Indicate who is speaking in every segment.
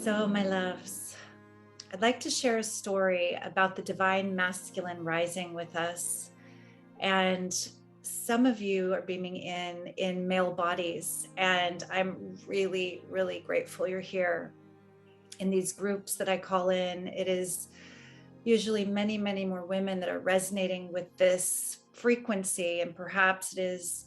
Speaker 1: So, my loves, I'd like to share a story about the divine masculine rising with us. And some of you are beaming in male bodies, and I'm really, really grateful you're here. In these groups that I call in, it is usually many, many more women that are resonating with this frequency, and perhaps it is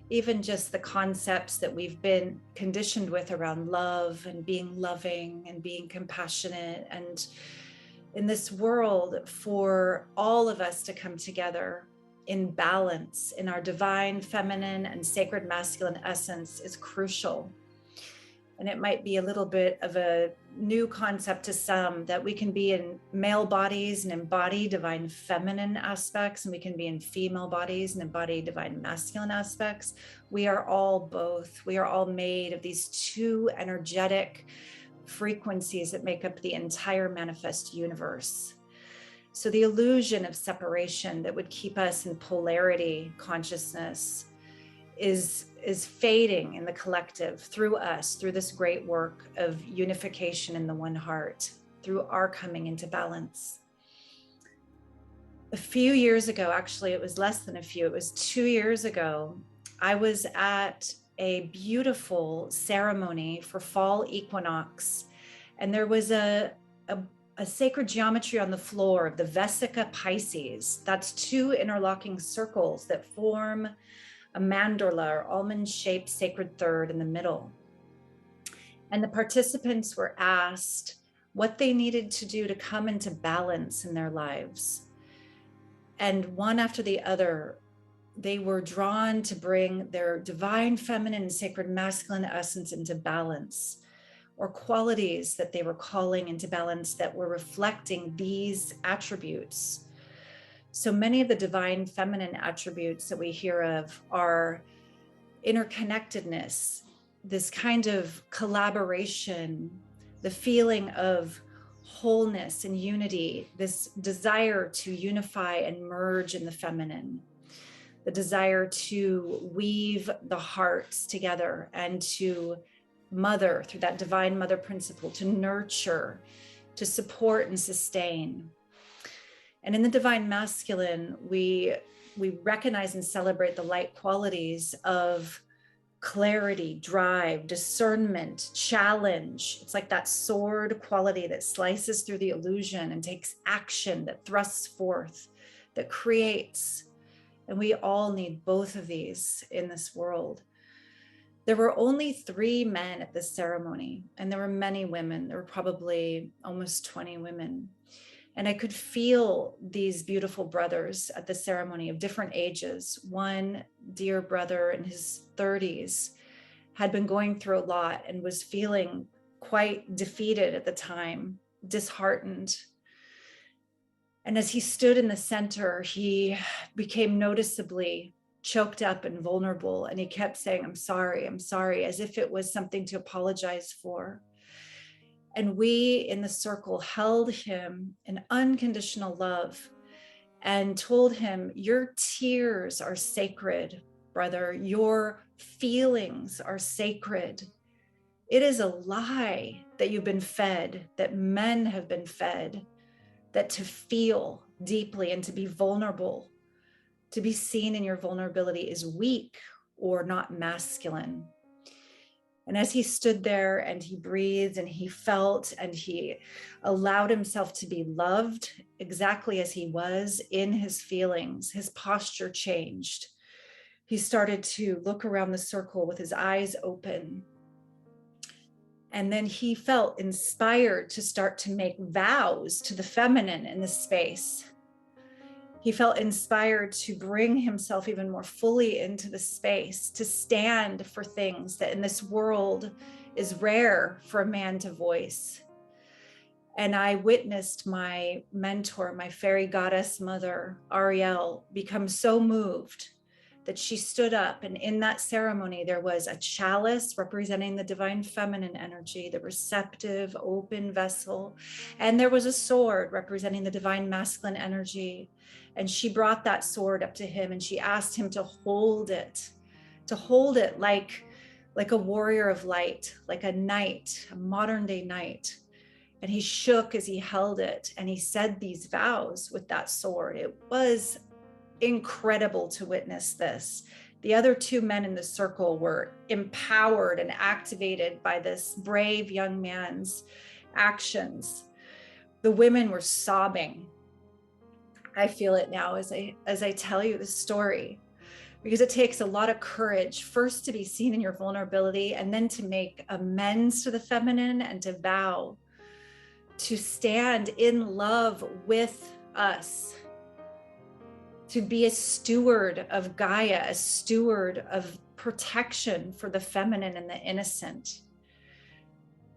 Speaker 1: even just the concepts that we've been conditioned with around love and being loving and being compassionate. And in this world, for all of us to come together in balance in our divine feminine and sacred masculine essence is crucial. And it might be a little bit of a new concept to some, that we can be in male bodies and embody divine feminine aspects, and we can be in female bodies and embody divine masculine aspects. We are all both. We are all made of these two energetic frequencies that make up the entire manifest universe. So the illusion of separation that would keep us in polarity consciousness is fading in the collective through us, through this great work of unification in the one heart, through our coming into balance. A few years ago, actually, it was less than a few, it was 2 years ago, I was at a beautiful ceremony for fall equinox, and there was a sacred geometry on the floor of the Vesica Pisces. That's two interlocking circles that form a mandorla or almond-shaped sacred third in the middle. And the participants were asked what they needed to do to come into balance in their lives. And one after the other, they were drawn to bring their divine feminine and sacred masculine essence into balance, or qualities that they were calling into balance that were reflecting these attributes. So many of the divine feminine attributes that we hear of are interconnectedness, this kind of collaboration, the feeling of wholeness and unity, this desire to unify and merge in the feminine, the desire to weave the hearts together and to mother through that divine mother principle, to nurture, to support and sustain. And in the divine masculine, we recognize and celebrate the light qualities of clarity, drive, discernment, challenge. It's like that sword quality that slices through the illusion and takes action, that thrusts forth, that creates. And we all need both of these in this world. There were only 3 men at this ceremony, and there were many women. There were probably almost 20 women. And I could feel these beautiful brothers at the ceremony of different ages. One dear brother in his 30s had been going through a lot and was feeling quite defeated at the time, disheartened. And as he stood in the center, he became noticeably choked up and vulnerable. And he kept saying, I'm sorry, as if it was something to apologize for. And we in the circle held him in unconditional love and told him, your tears are sacred, brother. Your feelings are sacred. It is a lie that you've been fed, that men have been fed, that to feel deeply and to be vulnerable, to be seen in your vulnerability is weak or not masculine. And as he stood there and he breathed and he felt and he allowed himself to be loved exactly as he was in his feelings, his posture changed. He started to look around the circle with his eyes open. And then he felt inspired to start to make vows to the feminine in this space. He felt inspired to bring himself even more fully into the space, to stand for things that in this world is rare for a man to voice. And I witnessed my mentor, my fairy goddess mother, Ariel, become so moved that she stood up. And in that ceremony, there was a chalice representing the divine feminine energy, the receptive, open vessel. And there was a sword representing the divine masculine energy. And she brought that sword up to him and she asked him to hold it like a warrior of light, like a knight, a modern day knight. And he shook as he held it, and he said these vows with that sword. It was incredible to witness this. The other two men in the circle were empowered and activated by this brave young man's actions. The women were sobbing. I feel it now as I tell you this story, because it takes a lot of courage first to be seen in your vulnerability, and then to make amends to the feminine, and to vow to stand in love with us, to be a steward of Gaia, a steward of protection for the feminine and the innocent.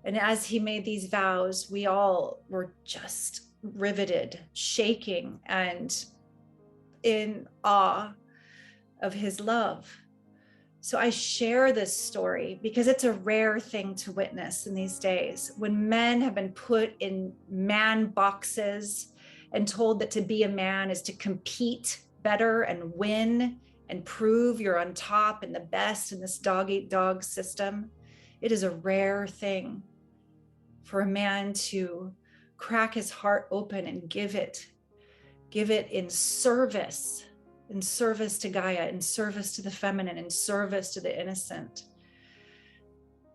Speaker 1: And as he made these vows, we all were just riveted, shaking, and in awe of his love. So I share this story because it's a rare thing to witness in these days, when men have been put in man boxes and told that to be a man is to compete better and win and prove you're on top and the best in this dog-eat-dog system. It is a rare thing for a man to crack his heart open and give it in service to Gaia, in service to the feminine, in service to the innocent.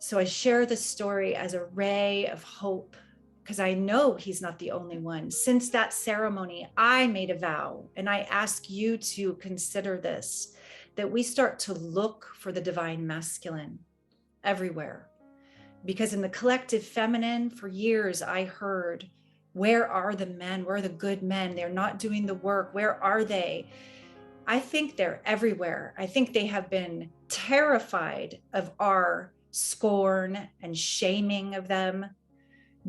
Speaker 1: So I share this story as a ray of hope, because I know he's not the only one. Since that ceremony, I made a vow, and I ask you to consider this, that we start to look for the divine masculine everywhere. Because in the collective feminine, for years, I heard, where are the men? Where are the good men? They're not doing the work. Where are they? I think they're everywhere. I think they have been terrified of our scorn and shaming of them,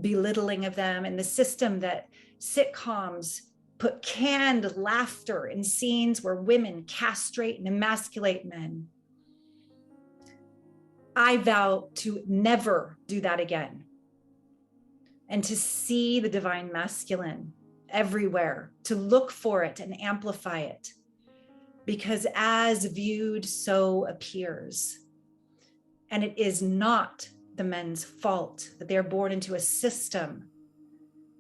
Speaker 1: belittling of them, and the system that sitcoms put canned laughter in scenes where women castrate and emasculate men. I vow to never do that again, and to see the divine masculine everywhere, to look for it and amplify it, because as viewed, so appears. And it is not the men's fault that they're born into a system,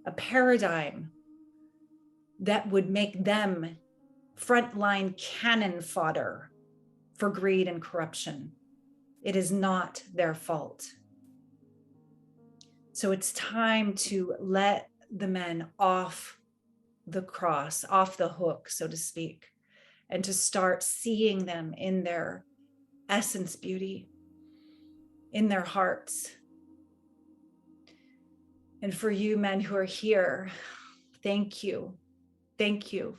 Speaker 1: a paradigm that would make them frontline cannon fodder for greed and corruption. It is not their fault. So it's time to let the men off the cross, off the hook, so to speak, and to start seeing them in their essence beauty, in their hearts. And for you men who are here, thank you. Thank you.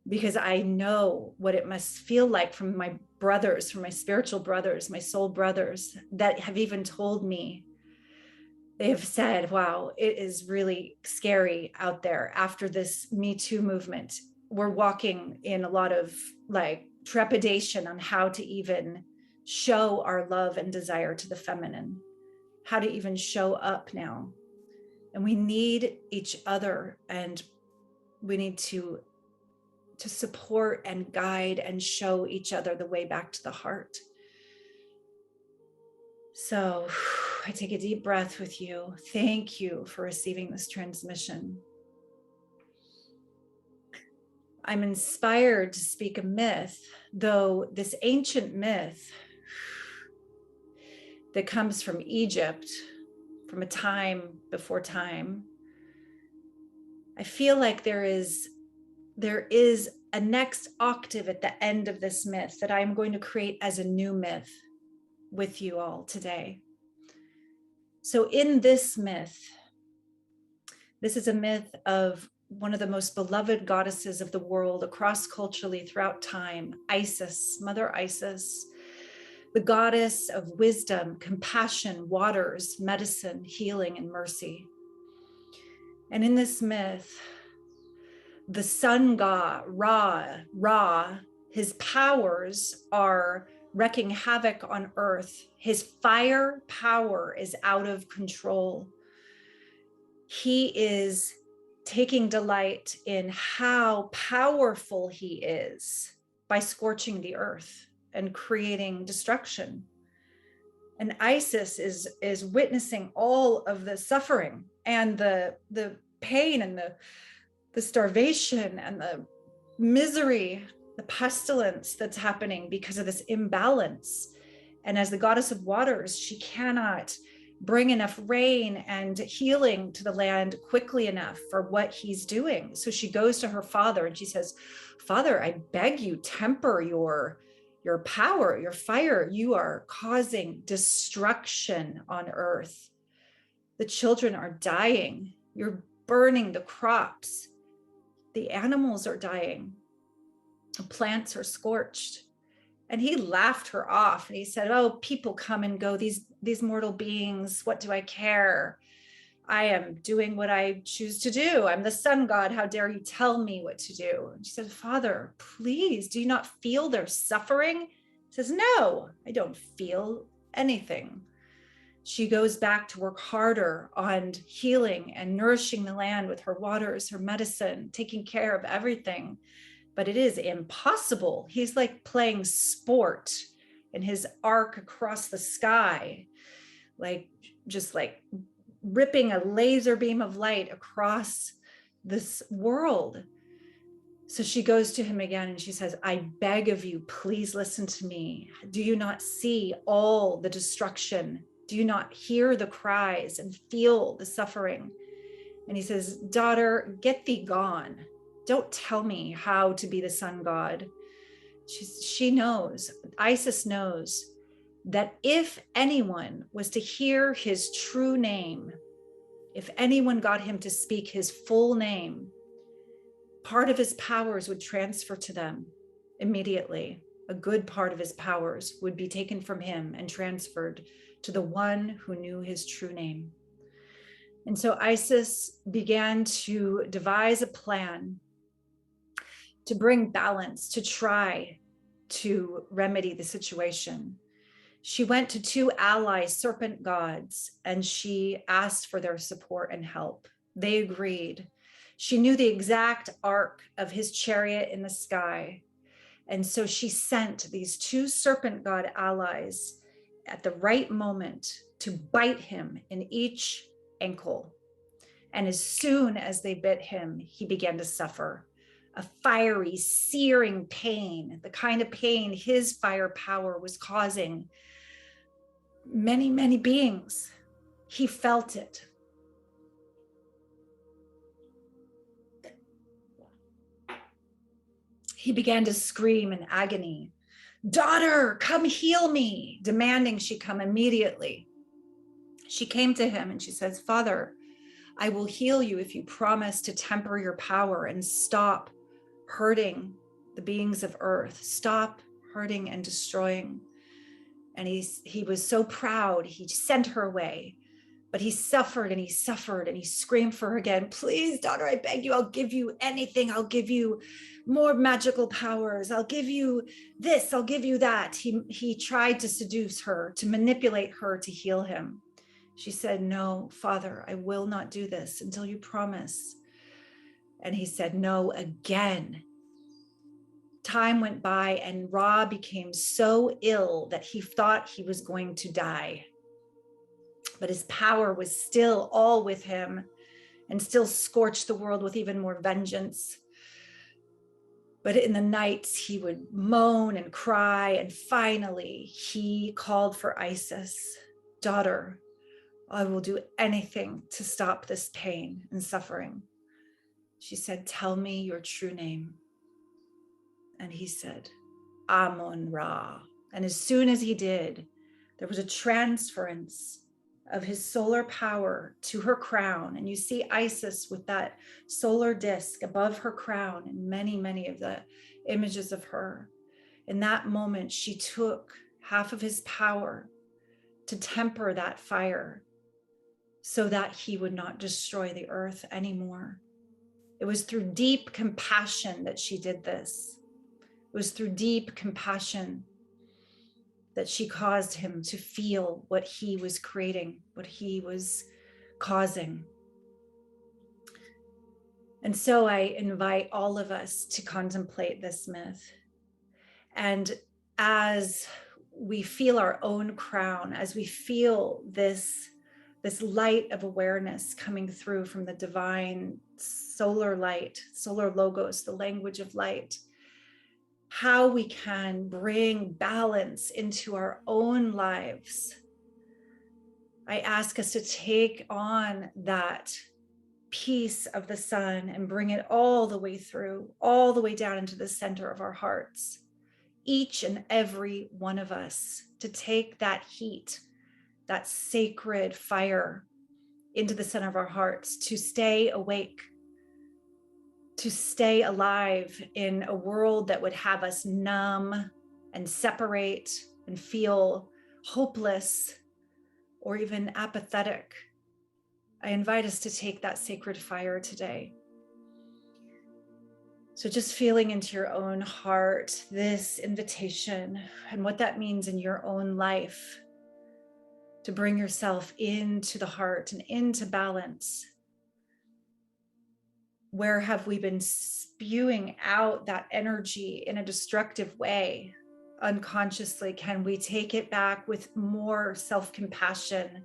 Speaker 1: Because I know what it must feel like from my brothers, from my spiritual brothers, my soul brothers, that have even told me, they have said, wow, it is really scary out there after this Me Too movement. We're walking in a lot of like trepidation on how to even show our love and desire to the feminine, how to even show up now. And we need each other, and we need to support and guide and show each other the way back to the heart. So I take a deep breath with you. Thank you for receiving this transmission. I'm inspired to speak a myth, though this ancient myth that comes from Egypt, from a time before time. I feel like there is a next octave at the end of this myth that I'm going to create as a new myth with you all today. So in this myth, this is a myth of one of the most beloved goddesses of the world across culturally throughout time, Isis, Mother Isis, the goddess of wisdom, compassion, waters, medicine, healing, and mercy. And in this myth, the sun god, Ra, his powers are wreaking havoc on earth. His fire power is out of control. He is taking delight in how powerful he is by scorching the earth and creating destruction And Isis is witnessing all of the suffering and the pain and the starvation and the misery, the pestilence that's happening because of this imbalance. And as the goddess of waters, she cannot bring enough rain and healing to the land quickly enough for what he's doing. So she goes to her father and she says, Father, I beg you, temper your power, your fire. You are causing destruction on earth. The children are dying. You're burning the crops. The animals are dying. The plants are scorched. And he laughed her off and he said, oh, people come and go, these mortal beings, what do I care? I am doing what I choose to do. I'm the sun god. How dare you tell me what to do? And she said, Father, please, do you not feel their suffering? He says, no, I don't feel anything. She goes back to work harder on healing and nourishing the land with her waters, her medicine, taking care of everything. But it is impossible. He's like playing sport in his arc across the sky, like just like ripping a laser beam of light across this world. So she goes to him again and she says, I beg of you, please listen to me. Do you not see all the destruction? Do you not hear the cries and feel the suffering? And he says, daughter, get thee gone. Don't tell me how to be the sun god. She knows, Isis knows, that if anyone was to hear his true name, if anyone got him to speak his full name, part of his powers would transfer to them immediately. A good part of his powers would be taken from him and transferred to the one who knew his true name. And so Isis began to devise a plan to bring balance, to try to remedy the situation. She went to two ally serpent gods and she asked for their support and help. They agreed. She knew the exact arc of his chariot in the sky. And so she sent these two serpent god allies at the right moment to bite him in each ankle. And as soon as they bit him, he began to suffer a fiery, searing pain, the kind of pain his fire power was causing many, many beings. He felt it. He began to scream in agony, daughter, come heal me, demanding she come immediately. She came to him and she says, Father, I will heal you if you promise to temper your power and stop hurting the beings of earth, stop hurting and destroying. And he was so proud, he sent her away, but he suffered and he suffered and he screamed for her again, please, daughter, I beg you, I'll give you anything. I'll give you more magical powers. I'll give you this, I'll give you that. He tried to seduce her, to manipulate her to heal him. She said, no, Father, I will not do this until you promise. And he said no again. Time went by and Ra became so ill that he thought he was going to die. But his power was still all with him and still scorched the world with even more vengeance. But in the nights, he would moan and cry. And finally, he called for Isis, daughter, I will do anything to stop this pain and suffering. She said, tell me your true name. And he said, Amun-Ra. And as soon as he did, there was a transference of his solar power to her crown. And you see Isis with that solar disk above her crown and many, many of the images of her. In that moment, she took half of his power to temper that fire so that he would not destroy the earth anymore. It was through deep compassion that she did this. It was through deep compassion that she caused him to feel what he was creating, what he was causing. And so I invite all of us to contemplate this myth. And as we feel our own crown, as we feel this light of awareness coming through from the divine solar light, solar logos, the language of light, how we can bring balance into our own lives. I ask us to take on that piece of the sun and bring it all the way through, all the way down into the center of our hearts. Each and every one of us to take that heat, that sacred fire into the center of our hearts, to stay awake, to stay alive in a world that would have us numb and separate and feel hopeless or even apathetic. I invite us to take that sacred fire today. So just feeling into your own heart, this invitation and what that means in your own life, to bring yourself into the heart and into balance. Where have we been spewing out that energy in a destructive way? Unconsciously, can we take it back with more self-compassion,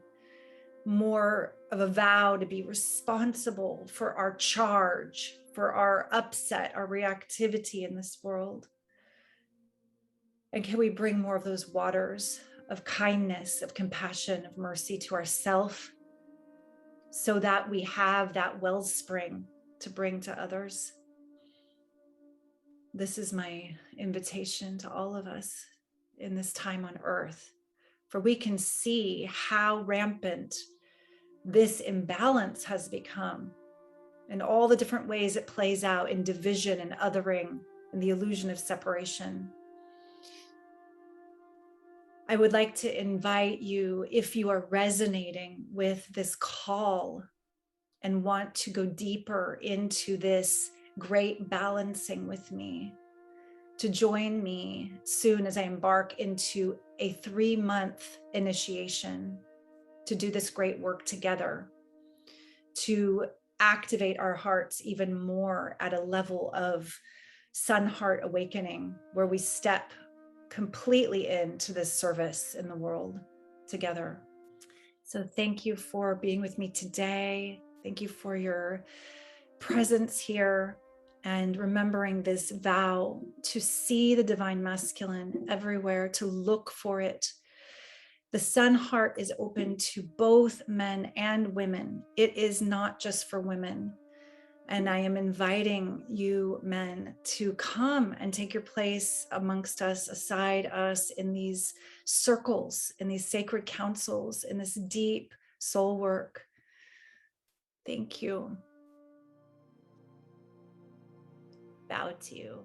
Speaker 1: more of a vow to be responsible for our charge, for our upset, our reactivity in this world? And can we bring more of those waters of kindness, of compassion, of mercy to ourselves, so that we have that wellspring to bring to others? This is my invitation to all of us in this time on earth, for we can see how rampant this imbalance has become and all the different ways it plays out in division and othering and the illusion of separation. I would like to invite you, if you are resonating with this call and want to go deeper into this great balancing with me, to join me soon as I embark into a 3-month initiation to do this great work together, to activate our hearts even more at a level of sun heart awakening, where we step completely into this service in the world together. So thank you for being with me today. Thank you for your presence here and remembering this vow to see the divine masculine everywhere, to look for it. The sun heart is open to both men and women. It is not just for women. And I am inviting you, men, to come and take your place amongst us, aside us, in these circles, in these sacred councils, in this deep soul work. Thank you. Bow to you.